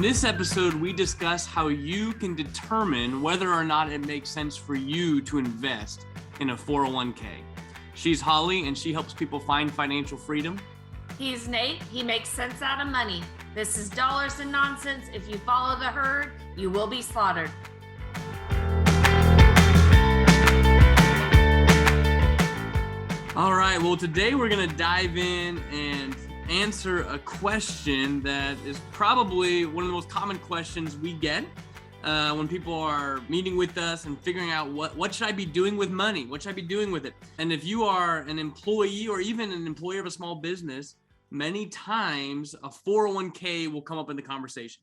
this episode, we discuss how you can determine whether or not it makes sense for you to invest in a 401k. She's Holly, and she helps people find financial freedom. He's Nate. He makes sense out of money. This is Dollars and Nonsense. If you follow the herd, you will be slaughtered. All right, well, today we're going to dive in and answer a question that is probably one of the most common questions we get when people are meeting with us and figuring out what should I be doing with money? What should I be doing with it? And if you are an employee or even an employer of a small business, many times a 401k will come up in the conversation.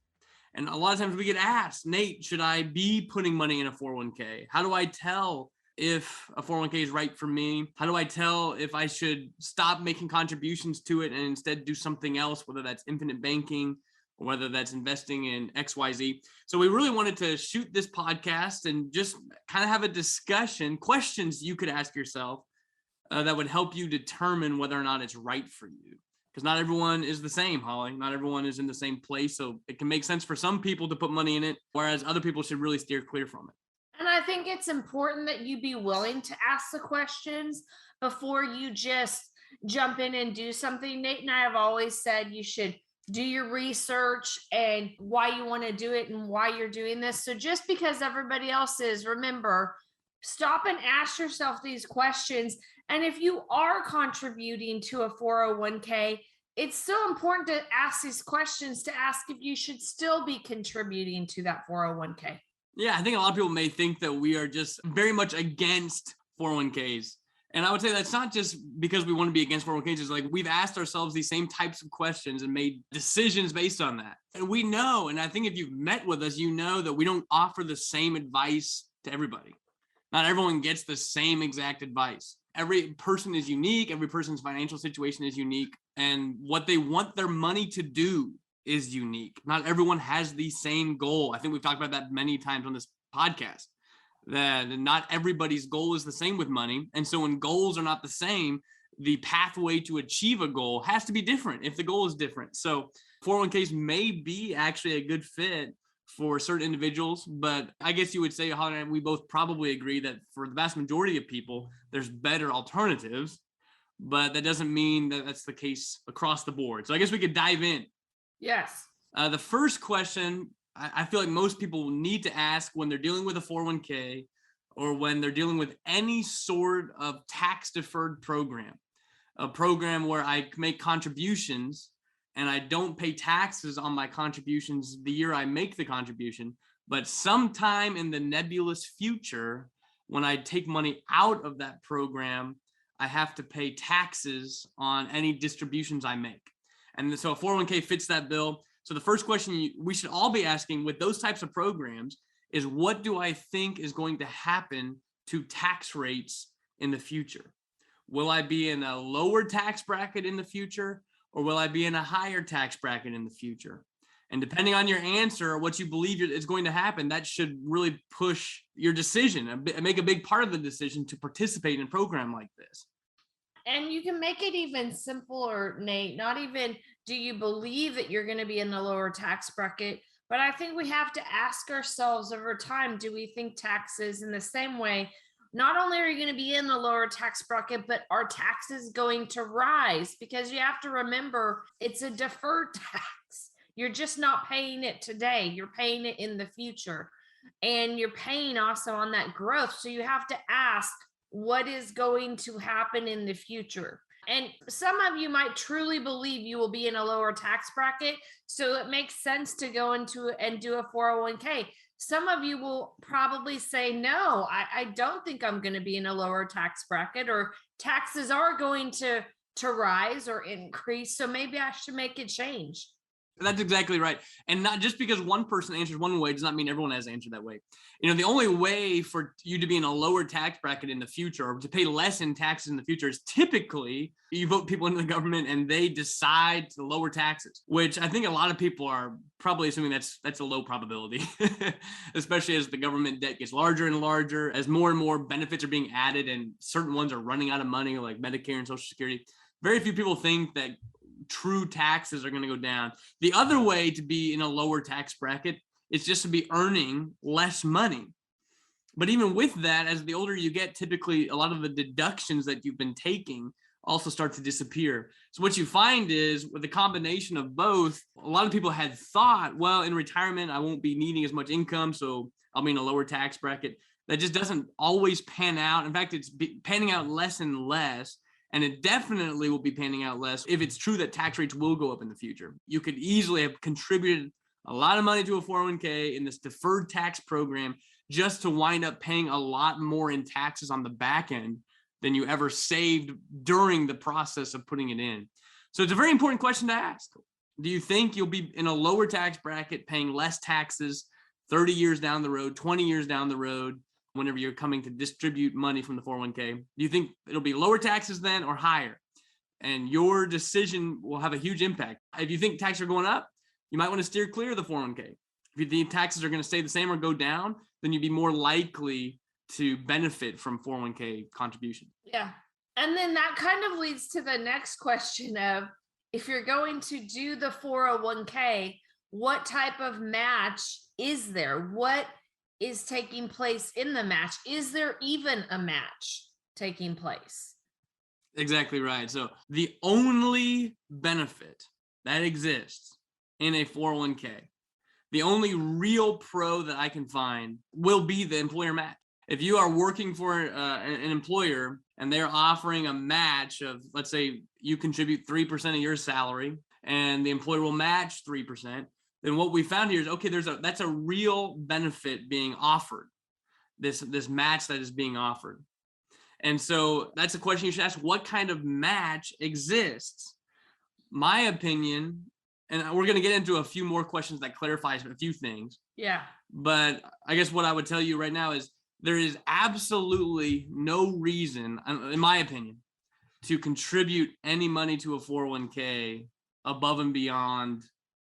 And a lot of times we get asked, Nate, should I be putting money in a 401k? How do I tell if a 401k is right for me? How do I tell if I should stop making contributions to it and instead do something else, whether that's infinite banking or whether that's investing in XYZ? So we really wanted to shoot this podcast and just kind of have a discussion, questions you could ask yourself that would help you determine whether or not it's right for you. Because not everyone is the same, Holly. Not everyone is in the same place. So it can make sense for some people to put money in it, whereas other people should really steer clear from it. And I think it's important that you be willing to ask the questions before you just jump in and do something. Nate and I have always said you should do your research and why you want to do it and why you're doing this. So just because everybody else is, remember, stop and ask yourself these questions. And if you are contributing to a 401k, it's so important to ask these questions, to ask if you should still be contributing to that 401k. Yeah, I think a lot of people may think that we are just very much against 401ks. And I would say that's not just because we want to be against 401ks. It's like we've asked ourselves these same types of questions and made decisions based on that. And we know, and I think if you've met with us, you know that we don't offer the same advice to everybody. Not everyone gets the same exact advice. Every person is unique. Every person's financial situation is unique. And what they want their money to do is unique. Not everyone has the same goal. I think we've talked about that many times on this podcast, that not everybody's goal is the same with money. And so when goals are not the same, the pathway to achieve a goal has to be different if the goal is different. So 401ks may be actually a good fit for certain individuals, but I guess you would say, Holly and I, we both probably agree that for the vast majority of people, there's better alternatives, but that doesn't mean that that's the case across the board. So I guess we could dive in. Yes. The first question I feel like most people need to ask when they're dealing with a 401k or when they're dealing with any sort of tax deferred program, a program where I make contributions and I don't pay taxes on my contributions the year I make the contribution, but sometime in the nebulous future, when I take money out of that program, I have to pay taxes on any distributions I make. And so a 401k fits that bill. So the first question we should all be asking with those types of programs is, what do I think is going to happen to tax rates in the future? Will I be in a lower tax bracket in the future, or will I be in a higher tax bracket in the future? And depending on your answer, what you believe is going to happen, that should really push your decision and make a big part of the decision to participate in a program like this. And you can make it even simpler, Nate. Not even do you believe that you're going to be in the lower tax bracket, but I think we have to ask ourselves over time, do we think taxes in the same way? Not only are you going to be in the lower tax bracket, but are taxes going to rise? Because you have to remember, it's a deferred tax. You're just not paying it today. You're paying it in the future. And you're paying also on that growth. So you have to ask, what is going to happen in the future? And some of you might truly believe you will be in a lower tax bracket, so it makes sense to go into and do a 401k. Some of you will probably say, no, I don't think I'm going to be in a lower tax bracket, or taxes are going to rise or increase, so maybe I should make a change. That's exactly right. And not just because one person answers one way does not mean everyone has answered that way. You know, the only way for you to be in a lower tax bracket in the future, or to pay less in taxes in the future, is typically you vote people into the government and they decide to lower taxes, which I think a lot of people are probably assuming that's a low probability, especially as the government debt gets larger and larger, as more and more benefits are being added and certain ones are running out of money, like Medicare and Social Security. Very few people think that true taxes are going to go down. The other way to be in a lower tax bracket is just to be earning less money. But even with that, as the older you get, typically a lot of the deductions that you've been taking also start to disappear. So what you find is with the combination of both, a lot of people had thought, well, in retirement, I won't be needing as much income, so I'll be in a lower tax bracket. That just doesn't always pan out. In fact, it's panning out less and less. And it definitely will be panning out less if it's true that tax rates will go up in the future. You could easily have contributed a lot of money to a 401k in this deferred tax program just to wind up paying a lot more in taxes on the back end than you ever saved during the process of putting it in. So it's a very important question to ask. Do you think you'll be in a lower tax bracket paying less taxes 30 years down the road, 20 years down the road, whenever you're coming to distribute money from the 401k? Do you think it'll be lower taxes then or higher? And your decision will have a huge impact. If you think taxes are going up, you might want to steer clear of the 401k. If you think taxes are going to stay the same or go down, then you'd be more likely to benefit from 401k contribution. Yeah. And then that kind of leads to the next question of, if you're going to do the 401k, what type of match is there? What is taking place in the match? Is there even a match taking place? Exactly right. So the only benefit that exists in a 401k, the only real pro that I can find will be the employer match. If you are working for an employer and they're offering a match of, let's say you contribute 3% of your salary and the employer will match 3%, then what we found here is, okay, that's a real benefit being offered, this match that is being offered. And so that's a question you should ask: what kind of match exists? My opinion, and we're going to get into a few more questions that clarifies a few things. Yeah. But I guess what I would tell you right now is there is absolutely no reason, in my opinion, to contribute any money to a 401k above and beyond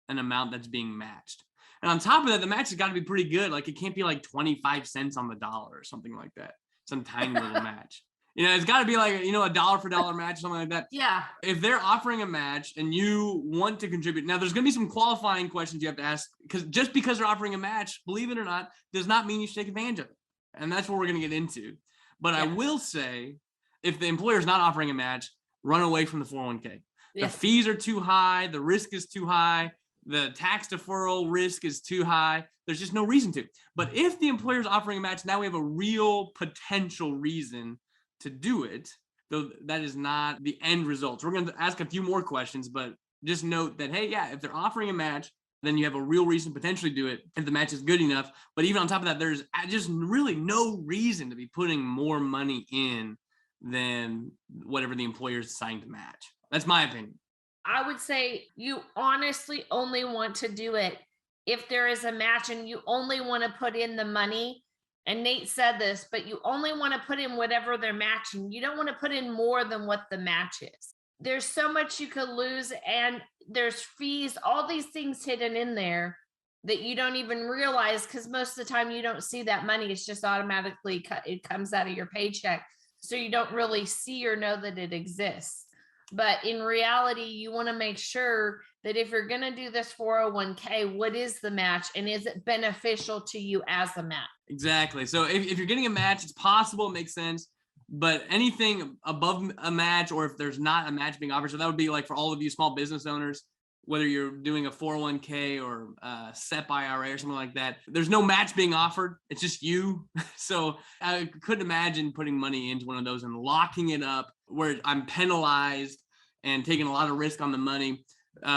an amount that's being matched. And on top of that, the match has got to be pretty good. Like, it can't be like 25 cents on the dollar or something like that. Some tiny little match. It's got to be like, a dollar for dollar match, something like that. Yeah. If they're offering a match and you want to contribute, now there's going to be some qualifying questions you have to ask, because just because they're offering a match, believe it or not, does not mean you should take advantage of it. And that's what we're going to get into. But I will say, if the employer is not offering a match, run away from the 401k. The fees are too high. The risk is too high. The tax deferral risk is too high. There's just no reason to. But if the employer is offering a match, now we have a real potential reason to do it, though that is not the end result. So we're going to ask a few more questions, but just note that, hey, if they're offering a match, then you have a real reason to potentially do it if the match is good enough. But even on top of that, there's just really no reason to be putting more money in than whatever the employer is deciding to match. That's my opinion. I would say you honestly only want to do it if there is a match, and you only want to put in the money. And Nate said this, but you only want to put in whatever they're matching. You don't want to put in more than what the match is. There's so much you could lose, and there's fees, all these things hidden in there that you don't even realize, because most of the time you don't see that money. It's just automatically it comes out of your paycheck. So you don't really see or know that it exists. But in reality, you want to make sure that if you're going to do this 401k, what is the match, and is it beneficial to you as a match? Exactly. So if you're getting a match, it's possible, it makes sense. But anything above a match, or if there's not a match being offered, so that would be like for all of you small business owners, whether you're doing a 401k or a SEP IRA or something like that, there's no match being offered. It's just you. So I couldn't imagine putting money into one of those and locking it up where I'm penalized and taking a lot of risk on the money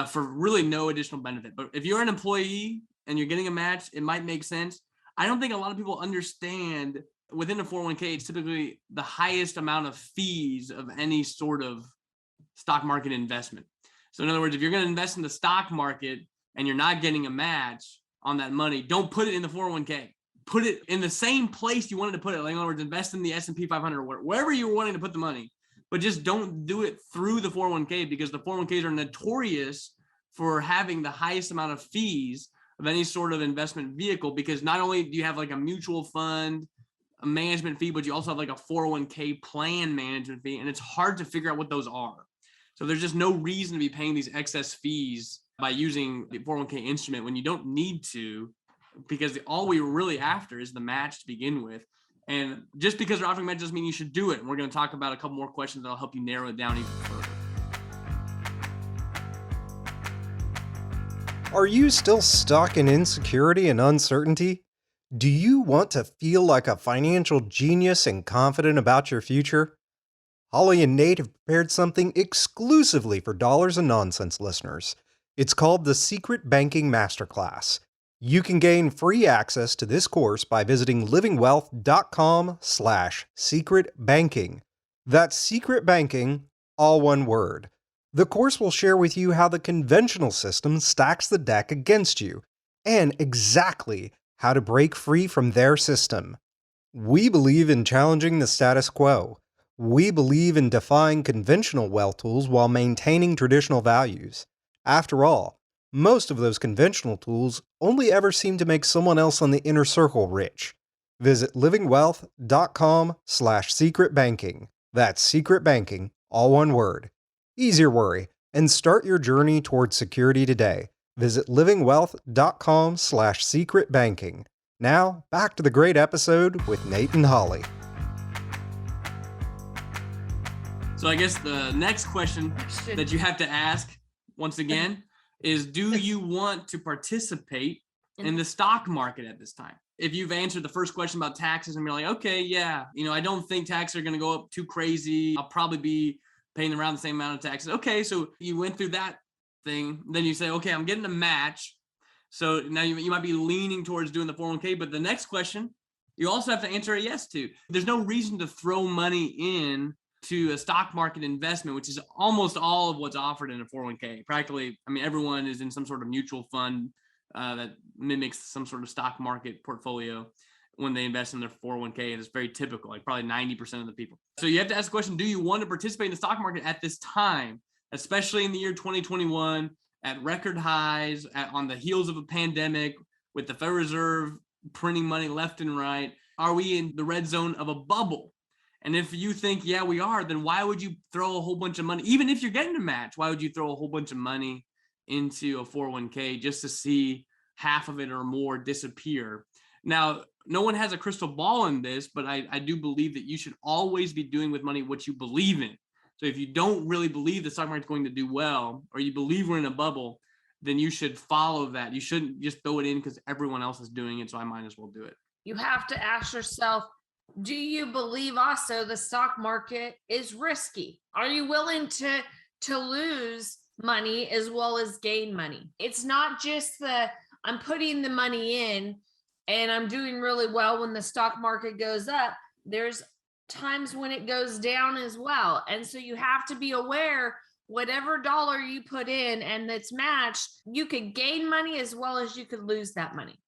for really no additional benefit. But if you're an employee and you're getting a match, it might make sense. I don't think a lot of people understand within a 401k, it's typically the highest amount of fees of any sort of stock market investment. So in other words, if you're going to invest in the stock market and you're not getting a match on that money, don't put it in the 401k. Put it in the same place you wanted to put it. Like, in other words, invest in the S&P 500 or wherever you're wanting to put the money, but just don't do it through the 401k, because the 401ks are notorious for having the highest amount of fees of any sort of investment vehicle, because not only do you have like a mutual fund, a management fee, but you also have like a 401k plan management fee, and it's hard to figure out what those are. So there's just no reason to be paying these excess fees by using the 401k instrument when you don't need to, because all we were really after is the match to begin with. And just because we're offering match doesn't mean you should do it. And we're going to talk about a couple more questions that'll help you narrow it down even further. Are you still stuck in insecurity and uncertainty? Do you want to feel like a financial genius and confident about your future? Holly and Nate have prepared something exclusively for Dollars and Nonsense listeners. It's called the Secret Banking Masterclass. You can gain free access to this course by visiting livingwealth.com/secretbanking. That's secret banking, all one word. The course will share with you how the conventional system stacks the deck against you, and exactly how to break free from their system. We believe in challenging the status quo. We believe in defying conventional wealth tools while maintaining traditional values. After all, most of those conventional tools only ever seem to make someone else on the inner circle rich. Visit livingwealth.com/secretbanking. That's secret banking, all one word. Ease your worry and start your journey towards security today. Visit livingwealth.com/secretbanking. Now, back to the great episode with Nate and Holly. So I guess the next question that you have to ask, once again, is do you want to participate in the stock market at this time? If you've answered the first question about taxes and you're like, okay, yeah, I don't think taxes are going to go up too crazy. I'll probably be paying around the same amount of taxes. Okay, so you went through that thing. Then you say, okay, I'm getting a match. So now you might be leaning towards doing the 401k, but the next question, you also have to answer a yes to. There's no reason to throw money in to a stock market investment, which is almost all of what's offered in a 401k. Practically, everyone is in some sort of mutual fund that mimics some sort of stock market portfolio when they invest in their 401k, and it's very typical, like probably 90% of the people. So you have to ask the question, do you want to participate in the stock market at this time, especially in the year 2021, at record highs, on the heels of a pandemic, with the Federal Reserve printing money left and right? Are we in the red zone of a bubble? And if you think, yeah, we are, then why would you throw a whole bunch of money? Even if you're getting a match, why would you throw a whole bunch of money into a 401k just to see half of it or more disappear? Now, no one has a crystal ball in this, but I do believe that you should always be doing with money what you believe in. So if you don't really believe the stock market's going to do well, or you believe we're in a bubble, then you should follow that. You shouldn't just throw it in because everyone else is doing it, so I might as well do it. You have to ask yourself, do you believe also the stock market is risky? Are you willing to lose money as well as gain money? It's not just I'm putting the money in and I'm doing really well when the stock market goes up. There's times when it goes down as well. And so you have to be aware, whatever dollar you put in and that's matched, you could gain money as well as you could lose that money.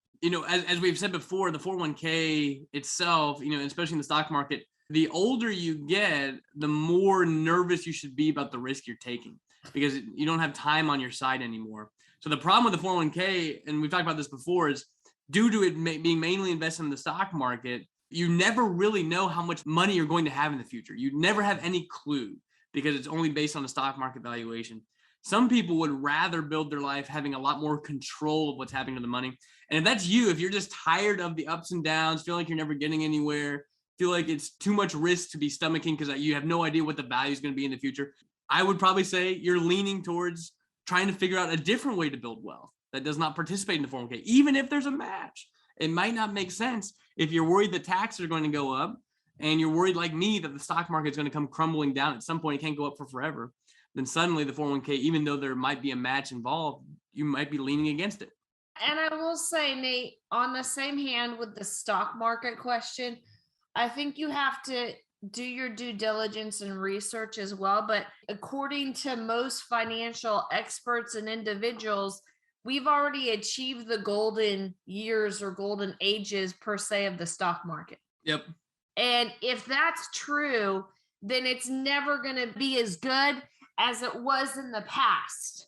As we've said before, the 401k itself, especially in the stock market, the older you get, the more nervous you should be about the risk you're taking, because you don't have time on your side anymore. So the problem with the 401k, and we've talked about this before, is due to it being mainly invested in the stock market, you never really know how much money you're going to have in the future. You never have any clue because it's only based on the stock market valuation. Some people would rather build their life having a lot more control of what's happening to the money. And if that's you, if you're just tired of the ups and downs, feel like you're never getting anywhere, feel like it's too much risk to be stomaching because you have no idea what the value is going to be in the future, I would probably say you're leaning towards trying to figure out a different way to build wealth that does not participate in the 401k, even if there's a match. It might not make sense if you're worried the taxes are going to go up and you're worried like me that the stock market is going to come crumbling down at some point. It can't go up for forever. Then suddenly the 401k, even though there might be a match involved, you might be leaning against it. And I will say, Nate, on the same hand with the stock market question, I think you have to do your due diligence and research as well. But according to most financial experts and individuals, we've already achieved the golden years or golden ages per se of the stock market. Yep. And if that's true, then it's never going to be as good as it was in the past.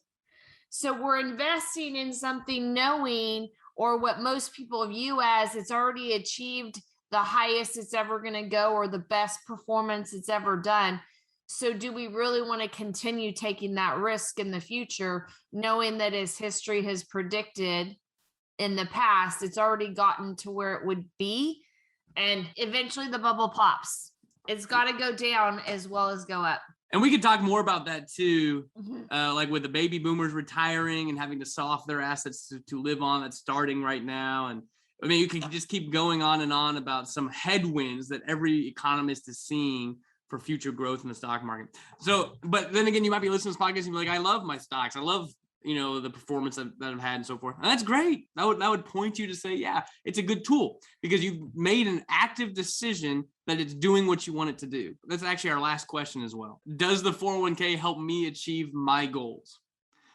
So we're investing in something knowing, or what most people view as, it's already achieved the highest it's ever going to go or the best performance it's ever done. So do we really want to continue taking that risk in the future, knowing that as history has predicted in the past, it's already gotten to where it would be, and eventually the bubble pops. It's got to go down as well as go up. And we could talk more about that too, Mhm. like with the baby boomers retiring and having to sell off their assets to live on, that's starting right now. And I mean, you can just keep going on and on about some headwinds that every economist is seeing for future growth in the stock market. So, but then again, you might be listening to this podcast and be like, I love my stocks. I love, the performance that I've had and so forth. And that's great. That would point you to say, yeah, it's a good tool because you've made an active decision that it's doing what you want it to do. That's actually our last question as well. Does the 401k help me achieve my goals?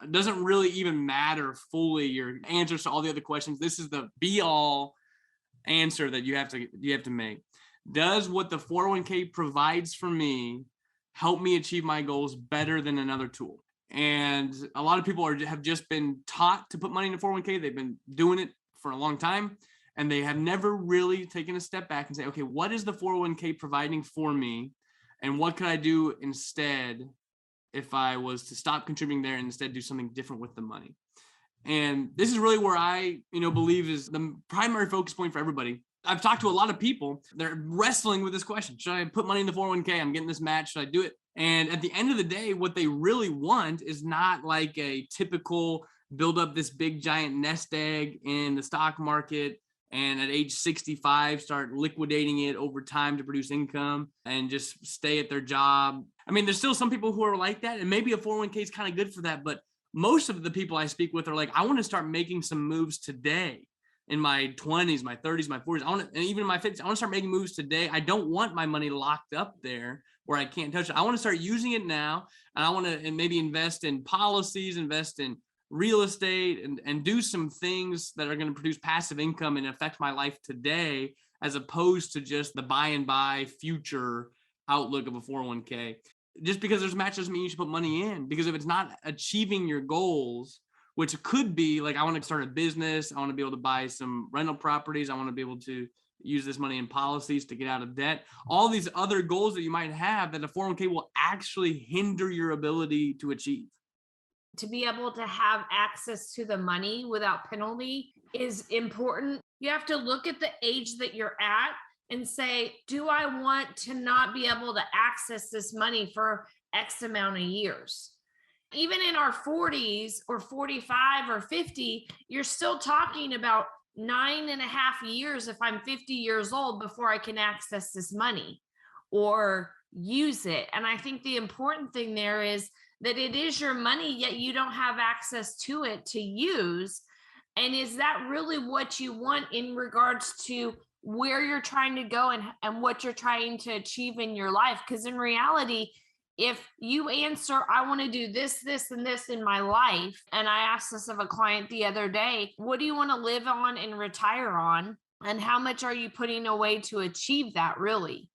It doesn't really even matter fully your answers to all the other questions. This is the be all answer that you have to make. Does what the 401k provides for me help me achieve my goals better than another tool? And a lot of people have just been taught to put money in a 401k. They've been doing it for a long time, and they have never really taken a step back and say, okay, what is the 401k providing for me? And what could I do instead if I was to stop contributing there and instead do something different with the money? And this is really where I, believe is the primary focus point for everybody. I've talked to a lot of people. They're wrestling with this question. Should I put money in the 401k? I'm getting this match. Should I do it? And at the end of the day, what they really want is not like a typical build up this big giant nest egg in the stock market and at age 65 start liquidating it over time to produce income and just stay at their job. I mean, there's still some people who are like that, and maybe a 401k is kind of good for that, but most of the people I speak with are like, I want to start making some moves today in my 20s, my 30s, my 40s. And even in my 50s, I want to start making moves today. I don't want my money locked up there where I can't touch it. I want to start using it now. And I want to maybe invest in policies, invest in real estate, and do some things that are going to produce passive income and affect my life today, as opposed to just the buy and buy future outlook of a 401k. Just because there's a match doesn't mean you should put money in, because if it's not achieving your goals, which could be like, I want to start a business, I want to be able to buy some rental properties, I want to be able to use this money in policies to get out of debt, all these other goals that you might have that a 401k will actually hinder your ability to achieve. To be able to have access to the money without penalty is important. You have to look at the age that you're at and say, do I want to not be able to access this money for X amount of years? Even in our 40s or 45 or 50, you're still talking about 9.5 years if I'm 50 years old before I can access this money or use it. And I think the important thing there is that it is your money, yet you don't have access to it to use. And is that really what you want in regards to where you're trying to go and what you're trying to achieve in your life? Because in reality, if you answer, I want to do this, this, and this in my life, and I asked this of a client the other day, what do you want to live on and retire on? And how much are you putting away to achieve that really?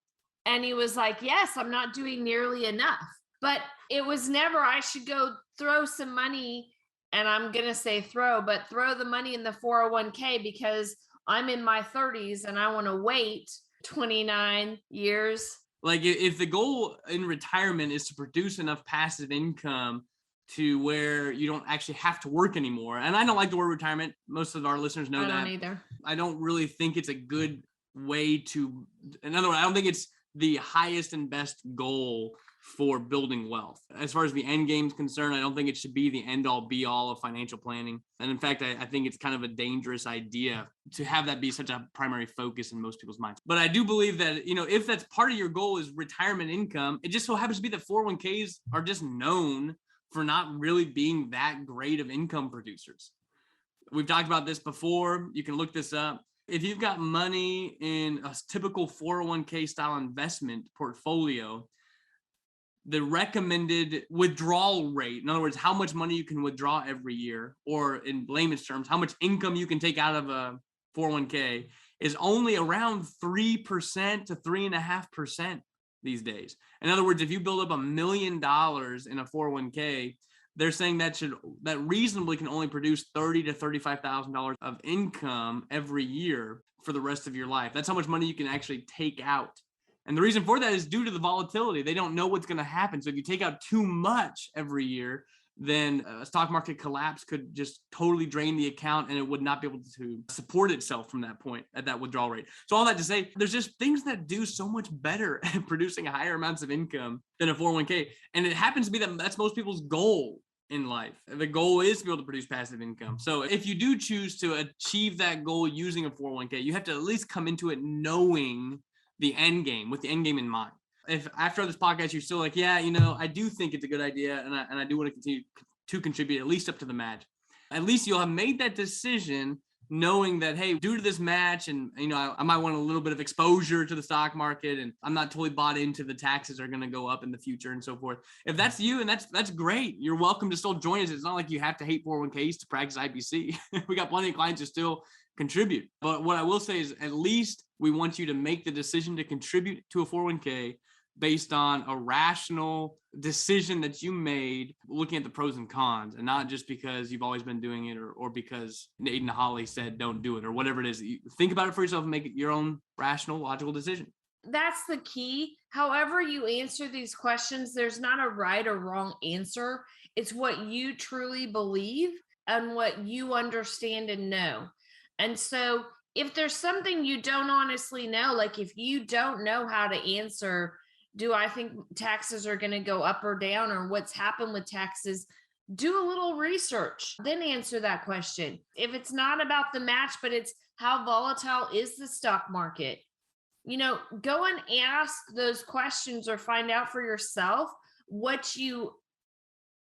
And he was like, yes, I'm not doing nearly enough. But it was never, I should go throw some money, and I'm going to say throw the money in the 401k because I'm in my 30s and I want to wait 29 years. Like if the goal in retirement is to produce enough passive income to where you don't actually have to work anymore. And I don't like the word retirement. Most of our listeners know that. I don't either. I don't really think it's a good way to, in other words, I don't think it's the highest and best goal for building wealth. As far as the end game is concerned, I don't think it should be the end all be all of financial planning. And in fact, I think it's kind of a dangerous idea to have that be such a primary focus in most people's minds. But I do believe that, if that's part of your goal is retirement income, it just so happens to be that 401ks are just known for not really being that great of income producers. We've talked about this before. You can look this up. If you've got money in a typical 401k style investment portfolio, the recommended withdrawal rate, in other words, how much money you can withdraw every year, or in layman's terms, how much income you can take out of a 401k, is only around 3% to 3.5% these days. In other words, if you build up $1 million in a 401k, they're saying that reasonably can only produce $30,000 to $35,000 of income every year for the rest of your life. That's how much money you can actually take out And the reason for that is due to the volatility. They don't know what's going to happen. So if you take out too much every year, then a stock market collapse could just totally drain the account and it would not be able to support itself from that point at that withdrawal rate. So all that to say, there's just things that do so much better at producing higher amounts of income than a 401k. And it happens to be that that's most people's goal in life. The goal is to be able to produce passive income. So if you do choose to achieve that goal using a 401k, you have to at least come into it knowing the end game, with the end game in mind. If after this podcast you're still like, yeah, I do think it's a good idea, and I do want to continue to contribute at least up to the match, at least you'll have made that decision knowing that, hey, due to this match, and I might want a little bit of exposure to the stock market, and I'm not totally bought into the taxes are going to go up in the future and so forth. If that's you, and that's great, you're welcome to still join us. It's not like you have to hate 401ks to practice IPC. We got plenty of clients who still contribute. But what I will say is, at least we want you to make the decision to contribute to a 401k based on a rational decision that you made, looking at the pros and cons, and not just because you've always been doing it, or because Nate and Holly said don't do it, or whatever it is. You think about it for yourself and make it your own rational, logical decision. That's the key. However you answer these questions, there's not a right or wrong answer. It's what you truly believe and what you understand and know. And so if there's something you don't honestly know, like if you don't know how to answer, do I think taxes are going to go up or down, or what's happened with taxes? Do a little research, then answer that question. If it's not about the match, but it's how volatile is the stock market, go and ask those questions or find out for yourself what you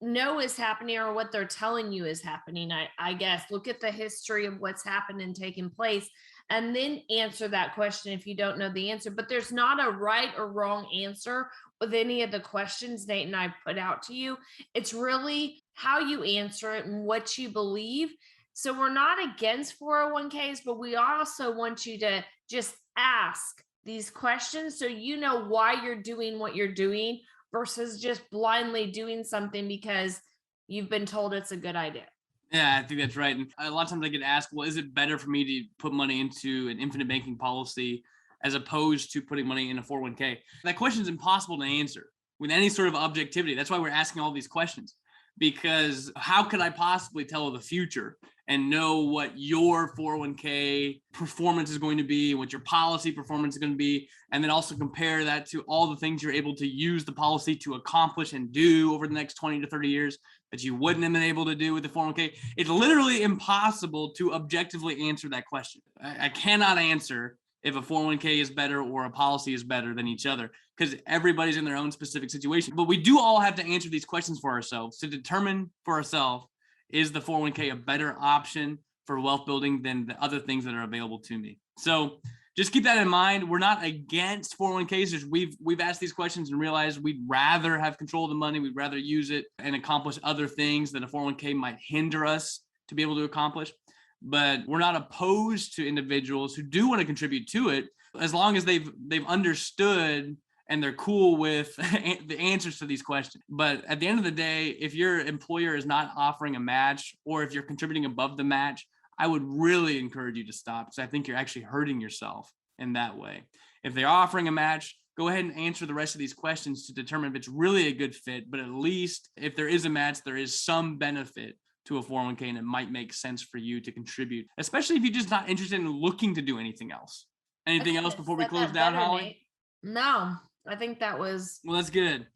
know is happening or what they're telling you is happening. I guess look at the history of what's happened and taken place, and then answer that question if you don't know the answer. But there's not a right or wrong answer with any of the questions Nate and I put out to you. It's really how you answer it and what you believe. So we're not against 401ks, but we also want you to just ask these questions so you know why you're doing what you're doing versus just blindly doing something because you've been told it's a good idea. Yeah, I think that's right. And a lot of times I get asked, well, is it better for me to put money into an infinite banking policy as opposed to putting money in a 401k? That question is impossible to answer with any sort of objectivity. That's why we're asking all these questions, because how could I possibly tell the future and know what your 401k performance is going to be, what your policy performance is going to be, and then also compare that to all the things you're able to use the policy to accomplish and do over the next 20 to 30 years that you wouldn't have been able to do with the 401k. It's literally impossible to objectively answer that question. I cannot answer if a 401k is better or a policy is better than each other, because everybody's in their own specific situation. But we do all have to answer these questions for ourselves to determine for ourselves, is the 401k a better option for wealth building than the other things that are available to me? So just keep that in mind. We're not against 401ks. We've asked these questions and realized we'd rather have control of the money. We'd rather use it and accomplish other things that a 401k might hinder us to be able to accomplish. But we're not opposed to individuals who do want to contribute to it, as long as they've understood and they're cool with the answers to these questions. But at the end of the day, if your employer is not offering a match, or if you're contributing above the match, I would really encourage you to stop, because I think you're actually hurting yourself in that way. If they're offering a match, go ahead and answer the rest of these questions to determine if it's really a good fit. But at least if there is a match, there is some benefit to a 401k, and it might make sense for you to contribute, especially if you're just not interested in looking to do anything else. Anything else before we close down, Holly? No, I think that was... Well, that's good.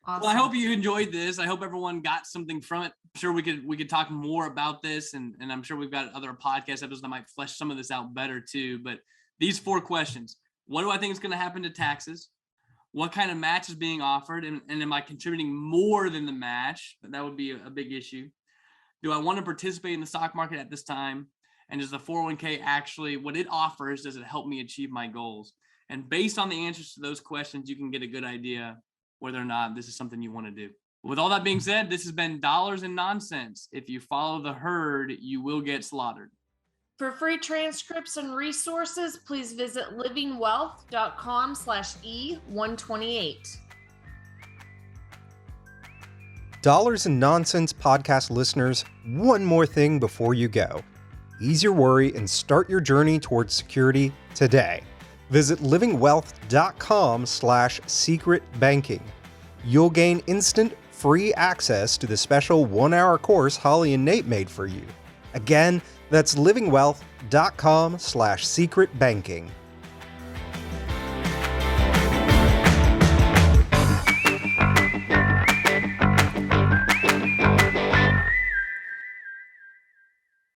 Awesome. Well, I hope you enjoyed this. I hope everyone got something from it. I'm sure we could talk more about this, and I'm sure we've got other podcast episodes that might flesh some of this out better too. But these 4 questions: what do I think is going to happen to taxes? What kind of match is being offered? And am I contributing more than the match? That would be a big issue. Do I want to participate in the stock market at this time? And does the 401k actually, what it offers, does it help me achieve my goals? And based on the answers to those questions, you can get a good idea whether or not this is something you want to do. With all that being said, this has been Dollars and Nonsense. If you follow the herd, you will get slaughtered. For free transcripts and resources, please visit livingwealth.com/E128. Dollars and Nonsense podcast listeners, one more thing before you go. Ease your worry and start your journey towards security today. Visit livingwealth.com/secretbanking. You'll gain instant free access to the special 1-hour course Holly and Nate made for you. Again, that's livingwealth.com/secretbanking.